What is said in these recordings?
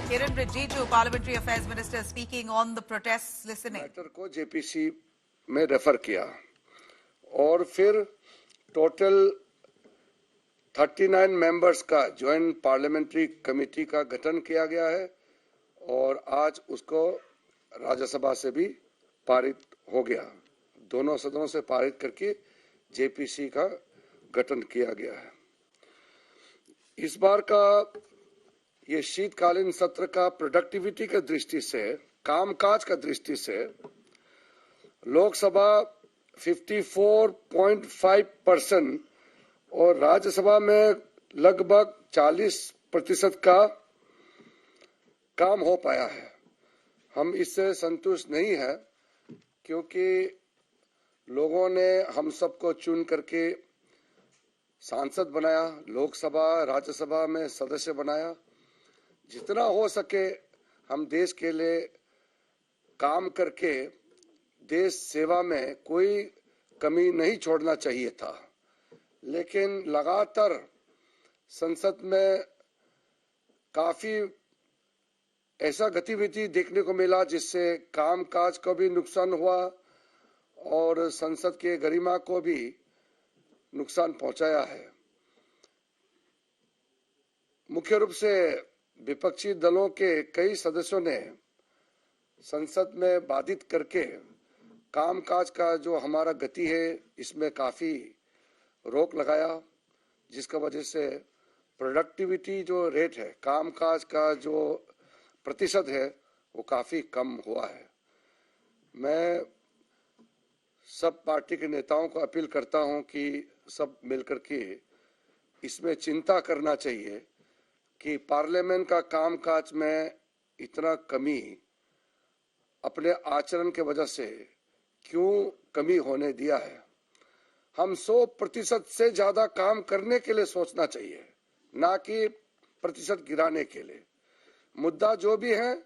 Kiren Rijiju, Parliamentary Affairs Minister, speaking on the protests. Listening. Matter को JPC में refer किया और फिर टोटल 39 मेंबर्स का ज्वाइंट पार्लियामेंट्री कमेटी का गठन किया गया है और आज उसको राज्यसभा से भी पारित हो गया। दोनों सदनों से पारित करके जेपीसी का गठन किया गया है। इस बार का ये शीतकालीन सत्र का प्रोडक्टिविटी की दृष्टि से, कामकाज का दृष्टि से लोकसभा 54.5% और राज्यसभा में लगभग 40% का काम हो पाया है। हम इससे संतुष्ट नहीं है क्योंकि लोगों ने हम सबको चुन करके सांसद बनाया, लोकसभा राज्यसभा में सदस्य बनाया। जितना हो सके हम देश के लिए काम करके देश सेवा में कोई कमी नहीं छोड़ना चाहिए था, लेकिन लगातार संसद में काफी ऐसा गतिविधि देखने को मिला जिससे कामकाज को भी नुकसान हुआ और संसद के गरिमा को भी नुकसान पहुंचाया है। मुख्य रूप से विपक्षी दलों के कई सदस्यों ने संसद में बाधित करके कामकाज का जो हमारा गति है इसमें काफी रोक लगाया, जिसका वजह से प्रोडक्टिविटी जो रेट है, कामकाज का जो प्रतिशत है वो काफी कम हुआ है। मैं सब पार्टी के नेताओं को अपील करता हूं कि सब मिलकर के इसमें चिंता करना चाहिए कि पार्लियामेंट का कामकाज में इतना कमी अपने आचरण के वजह से क्यों कमी होने दिया है। हम 100% से ज्यादा काम करने के लिए सोचना चाहिए, ना कि प्रतिशत गिराने के लिए। मुद्दा जो भी है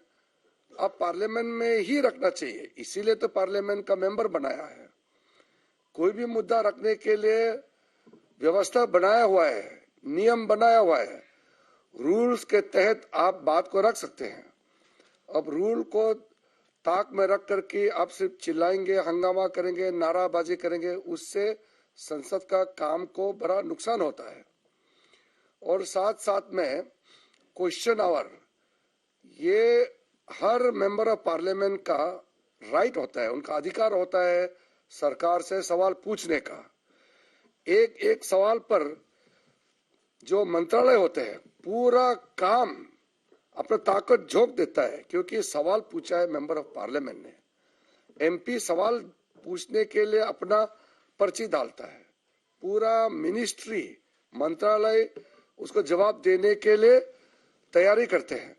अब पार्लियामेंट में ही रखना चाहिए, इसीलिए तो पार्लियामेंट का मेंबर बनाया है। कोई भी मुद्दा रखने के लिए व्यवस्था बनाया हुआ है, नियम बनाया हुआ है, रूल्स के तहत आप बात को रख सकते हैं। अब रूल को ताक में रख करके आप सिर्फ चिल्लाएंगे, हंगामा करेंगे, नाराबाजी करेंगे, उससे संसद का काम को बड़ा नुकसान होता है। और साथ साथ में क्वेश्चन आवर, ये हर मेंबर ऑफ पार्लियामेंट का राइट होता है, उनका अधिकार होता है सरकार से सवाल पूछने का। एक एक सवाल पर जो मंत्रालय होते हैं पूरा काम अपना ताकत झोंक देता है, क्योंकि सवाल पूछा है मेंबर ऑफ पार्लियामेंट ने। एमपी सवाल पूछने के लिए अपना पर्ची डालता है, पूरा मिनिस्ट्री मंत्रालय उसको जवाब देने के लिए तैयारी करते हैं।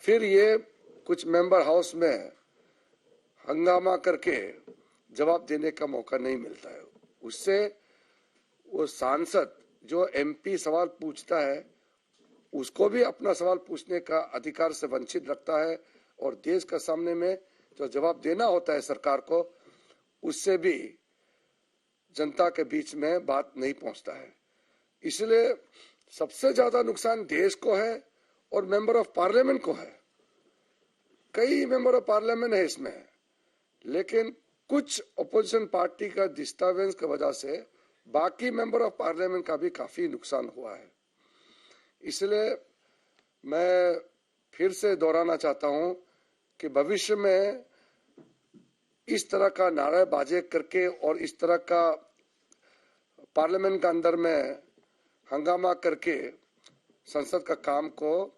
फिर ये कुछ मेंबर हाउस में हंगामा करके जवाब देने का मौका नहीं मिलता है। उससे वो सांसद जो एमपी सवाल पूछता है उसको भी अपना सवाल पूछने का अधिकार से वंचित रखता है और देश के सामने में जो जवाब देना होता है सरकार को, उससे भी जनता के बीच में बात नहीं पहुंचता है। इसलिए सबसे ज्यादा नुकसान देश को है और मेंबर ऑफ पार्लियामेंट को है। कई मेंबर ऑफ पार्लियामेंट है इसमें, लेकिन कुछ अपोजिशन पार्टी का डिस्टर्बेंस की वजह से बाकी मेंबर ऑफ पार्लियामेंट का भी काफी नुकसान हुआ है। इसलिए मैं फिर से दोहराना चाहता हूं कि भविष्य में इस तरह का नारेबाजी करके और इस तरह का पार्लियामेंट के अंदर में हंगामा करके संसद का काम को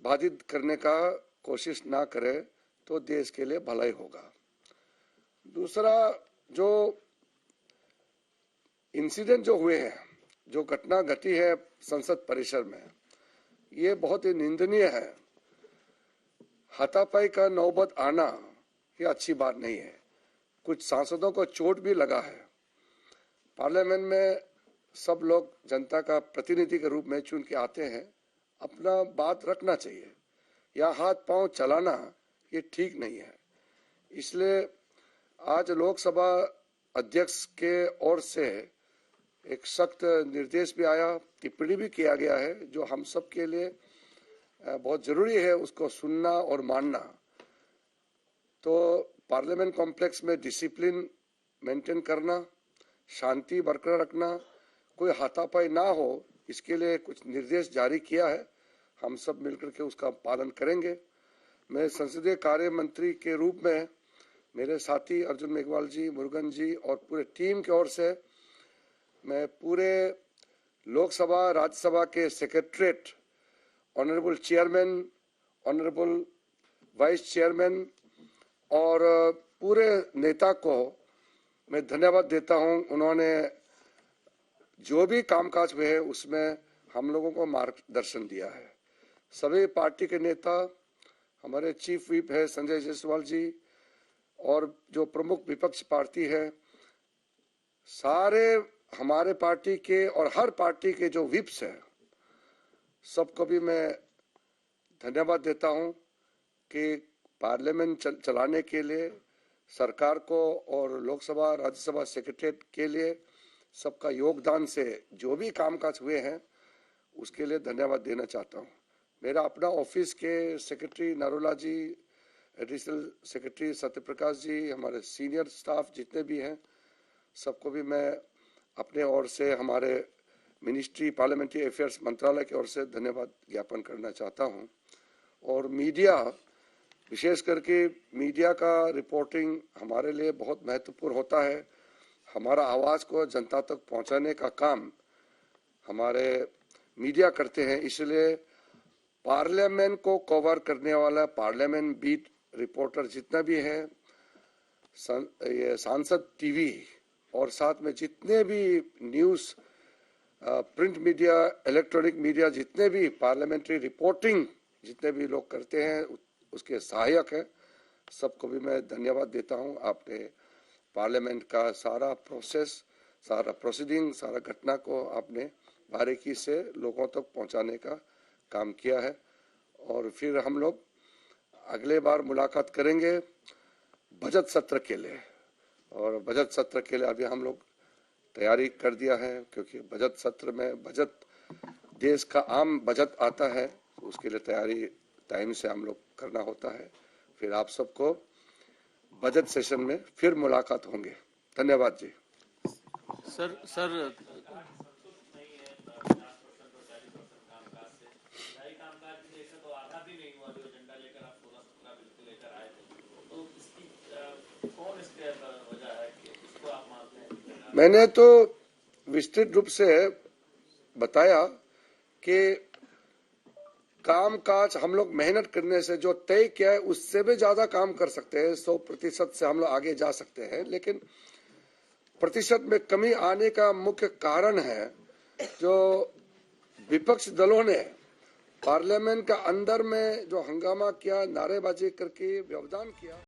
बाधित करने का कोशिश ना करे तो देश के लिए भलाई होगा। दूसरा, जो इंसिडेंट जो हुए हैं, जो घटना घटी है संसद परिसर में, ये बहुत ही निंदनीय है। हाथापाई का नौबत आना ये अच्छी बात नहीं है। कुछ सांसदों को चोट भी लगा है। पार्लियामेंट में सब लोग जनता का प्रतिनिधि के रूप में चुन के आते हैं, अपना बात रखना चाहिए। या हाथ पांव चलाना ये ठीक नहीं है। इसलिए आज लोकसभा अध्यक्ष के ओर से एक सख्त निर्देश भी आया, टिप्पणी भी किया गया है, जो हम सब के लिए बहुत जरूरी है उसको सुनना और मानना। तो पार्लियामेंट कॉम्प्लेक्स में डिसिप्लिन मेंटेन करना, शांति बरकरार रखना, कोई हाथापाई ना हो, इसके लिए कुछ निर्देश जारी किया है। हम सब मिलकर के उसका पालन करेंगे। मैं संसदीय कार्य मंत्री के रूप में मेरे साथी अर्जुन मेघवाल जी, मुरुगन जी और पूरे टीम की ओर से मैं पूरे लोकसभा राज्यसभा के secretariat, honourable chairman, honourable vice chairman और पूरे नेता को मैं धन्यवाद देता हूं। उन्होंने जो भी कामकाज हुए हैं उसमें हम लोगों को मार्गदर्शन दिया है। सभी पार्टी के नेता, हमारे चीफ व्हिप है संजय जायसवाल जी और जो प्रमुख विपक्ष पार्टी है, सारे हमारे पार्टी के और हर पार्टी के जो व्हिप्स है, सबको भी मैं धन्यवाद देता हूं कि पार्लियामेंट चलाने के लिए सरकार को और लोकसभा राज्यसभा सेक्रेटरीट के लिए सबका योगदान से जो भी कामकाज हुए हैं उसके लिए धन्यवाद देना चाहता हूं। मेरा अपना ऑफिस के सेक्रेटरी नरोला जी, एडिशनल सेक्रेटरी सत्यप्रकाश जी, हमारे सीनियर स्टाफ जितने भी हैं, सबको भी मैं अपने ओर से, हमारे मिनिस्ट्री पार्लियामेंट्री अफेयर्स मंत्रालय की ओर से धन्यवाद ज्ञापन करना चाहता हूं। और मीडिया, विशेष करके मीडिया का रिपोर्टिंग हमारे लिए बहुत महत्वपूर्ण होता है। हमारा आवाज को जनता तक पहुंचाने का काम हमारे मीडिया करते हैं, इसलिए पार्लियामेंट को कवर करने वाला पार्लियामेंट बीट रिपोर्टर जितना भी है, ये सांसद टीवी और साथ में जितने भी news, print media, electronic media, जितने भी पार्लियामेंट्री रिपोर्टिंग जितने भी लोग करते हैं उसके सहायक है, सबको भी मैं धन्यवाद देता हूं। आपने पार्लियामेंट का सारा प्रोसेस, सारा प्रोसीडिंग, सारा घटना को आपने बारीकी से लोगों तक पहुंचाने का काम किया है। और फिर हम लोग अगले बार मुलाकात करेंगे बजट सत्र के लिए, और बजट सत्र के लिए अभी हम लोग तैयारी कर दिया है, क्योंकि बजट सत्र में बजट देश का आम बजट आता है, उसके लिए तैयारी टाइम से हम लोग करना होता है। फिर आप सबको बजट सेशन में फिर मुलाकात होंगे। धन्यवाद जी। सर मैंने तो विस्तृत रूप से बताया कि कामकाज हम लोग मेहनत करने से जो तय किया है उससे भी ज्यादा काम कर सकते हैं, 100% से हम लोग आगे जा सकते हैं, लेकिन प्रतिशत में कमी आने का मुख्य कारण है जो विपक्ष दलों ने पार्लियामेंट का अंदर में जो हंगामा किया, नारेबाजी करके व्यवधान किया।